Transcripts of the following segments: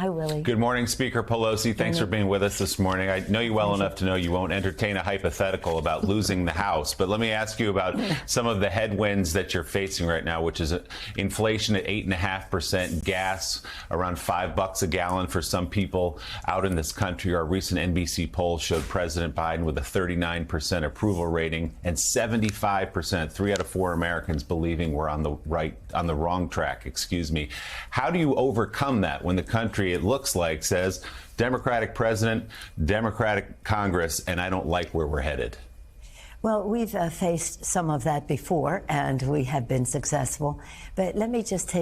Hi, Willie. Good morning, Speaker Pelosi. Thanks for being with us this morning. I know you well enough to know you won't entertain a hypothetical about losing the House, but let me ask you about some of the headwinds that you're facing right now, which is inflation at 8.5%, gas around $5 a gallon for some people out in this country. Our recent NBC poll showed President Biden with a 39% approval rating and 75%, 3 out of 4 Americans believing we're on the wrong track, How do you overcome that when the country, it looks like, says Democratic president, Democratic Congress, and I don't like where we're headed? Well, we've faced some of that before, and we have been successful. But let me just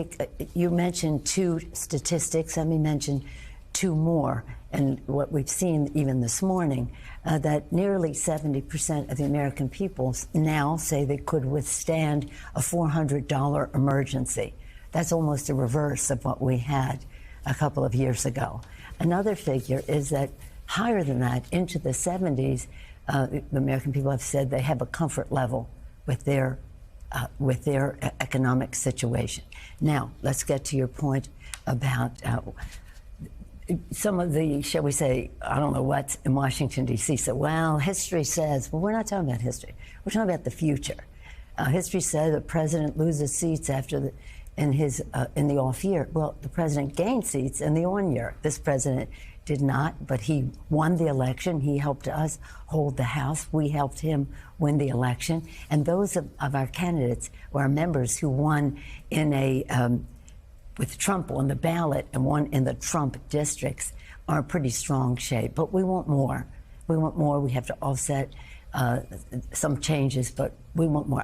you mentioned 2 statistics. Let me mention 2 more. And what we've seen even this morning, that nearly 70% of the American people now say they could withstand a $400 emergency. That's almost a reverse of what we had a couple of years ago. Another figure is that higher than that, into the 70s, the American people have said they have a comfort level with their economic situation. Now, let's get to your point about some of the, shall we say, I don't know what's in Washington, D.C. said, well, history says, well, we're not talking about history. We're talking about the future. History said the president loses seats after in the off year. Well, the president gained seats in the on year. This president did not, but he won the election. He helped us hold the House. We helped him win the election. And those of our candidates or our members who won in with Trump on the ballot and won in the Trump districts are in pretty strong shape. But we want more. We want more. We have to offset some changes, but we want more.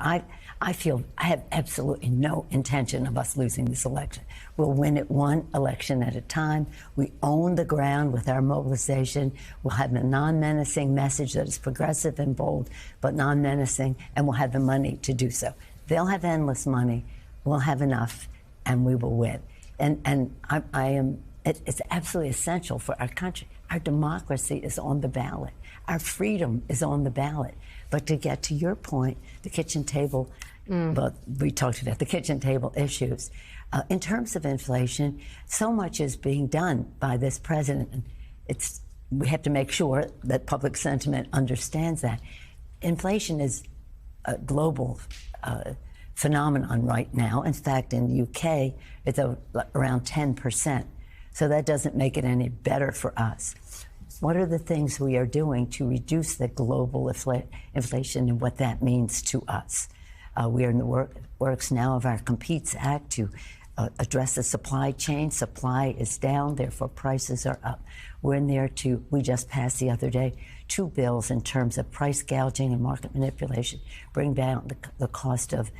I feel I have absolutely no intention of us losing this election. We'll win it one election at a time. We own the ground with our mobilization. We'll have a non-menacing message that is progressive and bold, but non-menacing, and we'll have the money to do so. They'll have endless money. We'll have enough, and we will win. And it's absolutely essential for our country. Our democracy is on the ballot. Our freedom is on the ballot. But to get to your point, the kitchen table, but we talked about the kitchen table issues. In terms of inflation, so much is being done by this president. We have to make sure that public sentiment understands that. Inflation is a global phenomenon right now. In fact, in the UK, it's around 10%. So that doesn't make it any better for us. What are the things we are doing to reduce the global inflation and what that means to us? We are in the works now of our Competes Act to address the supply chain. Supply is down, therefore prices are up. We're in there we just passed the other day 2 bills in terms of price gouging and market manipulation, bring down the cost of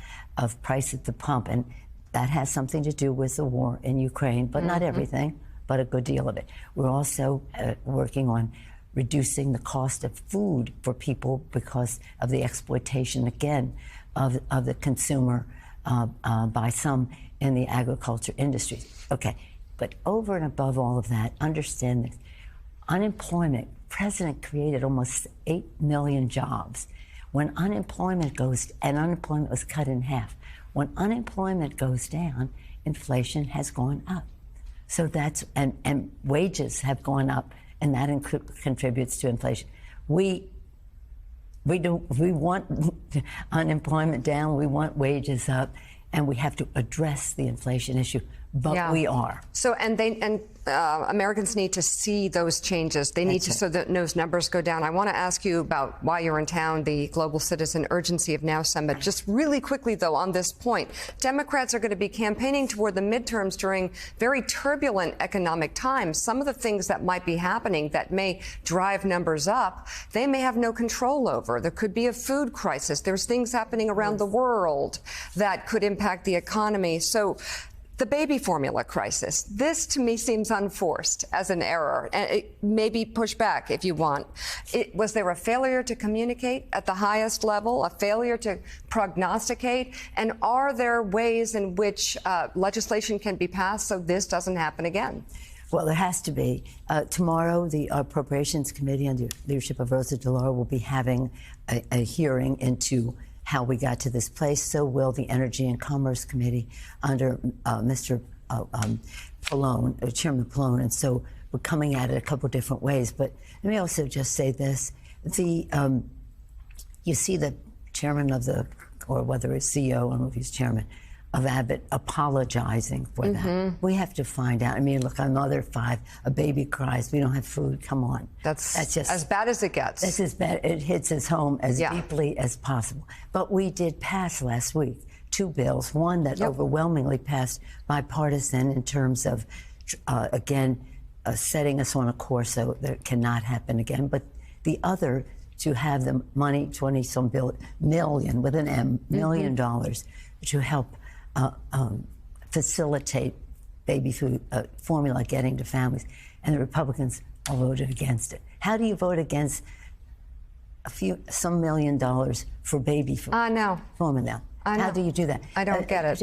price at the pump. And that has something to do with the war in Ukraine, but not everything, but a good deal of it. We're also working on reducing the cost of food for people because of the exploitation, again, of the consumer by some in the agriculture industry. Okay, but over and above all of that, understand this. Unemployment, President created almost 8 million jobs. When unemployment unemployment was cut in half. When unemployment goes down, inflation has gone up. So and wages have gone up, and that contributes to inflation. We want unemployment down, we want wages up, and we have to address the inflation issue. But we are. So, and Americans need to see those changes. They need so that those numbers go down. I want to ask you about, while you're in town, the Global Citizen Urgency of Now Summit. Just really quickly, though, on this point, Democrats are going to be campaigning toward the midterms during very turbulent economic times. Some of the things that might be happening that may drive numbers up, they may have no control over. There could be a food crisis. There's things happening around the world that could impact the economy. So, the baby formula crisis. This, to me, seems unforced as an error, and it may be pushed back if you want. Was there a failure to communicate at the highest level, a failure to prognosticate? And are there ways in which legislation can be passed so this doesn't happen again? Well, there has to be. Tomorrow, the Appropriations Committee under the leadership of Rosa DeLauro will be having a hearing into how we got to this place. So will the Energy and Commerce Committee under Mr. Pallone, Chairman Pallone, and so we're coming at it a couple different ways. But let me also just say this: you see the chairman of or whether it's CEO, I don't know if he's chairman of Abbott, apologizing for that. We have to find out. I mean, look, a mother of 5, a baby cries, we don't have food. Come on, that's just as bad as it gets. This is bad. It hits his home as deeply as possible. But we did pass last week 2 bills. One that overwhelmingly passed bipartisan in terms of, setting us on a course so that cannot happen again. But the other, to have the money, 20-some million with an M, $1 million, to help facilitate baby food formula getting to families. And the Republicans all voted against it. How do you vote against some $1 million for baby food formula? How do you do that? I don't get it.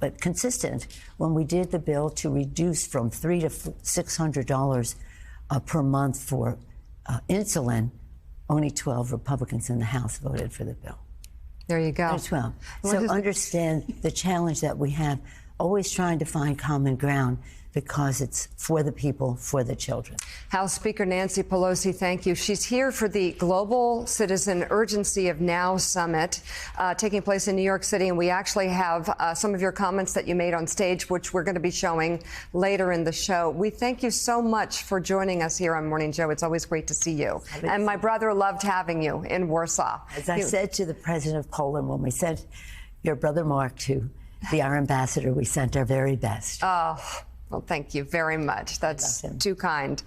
But consistent. When we did the bill to reduce from $300 to $600 per month for insulin, only 12 Republicans in the House voted for the bill. There you go. 12. So understand the challenge that we have, always trying to find common ground, because it's for the people, for the children. House Speaker Nancy Pelosi, thank you. She's here for the Global Citizen Urgency of Now Summit taking place in New York City. And we actually have some of your comments that you made on stage, which we're going to be showing later in the show. We thank you so much for joining us here on Morning Joe. It's always great to see you. And my brother loved having you in Warsaw. As I said to the president of Poland when we sent your brother Mark to be our ambassador, we sent our very best. Oh. Well, thank you very much. That's too kind.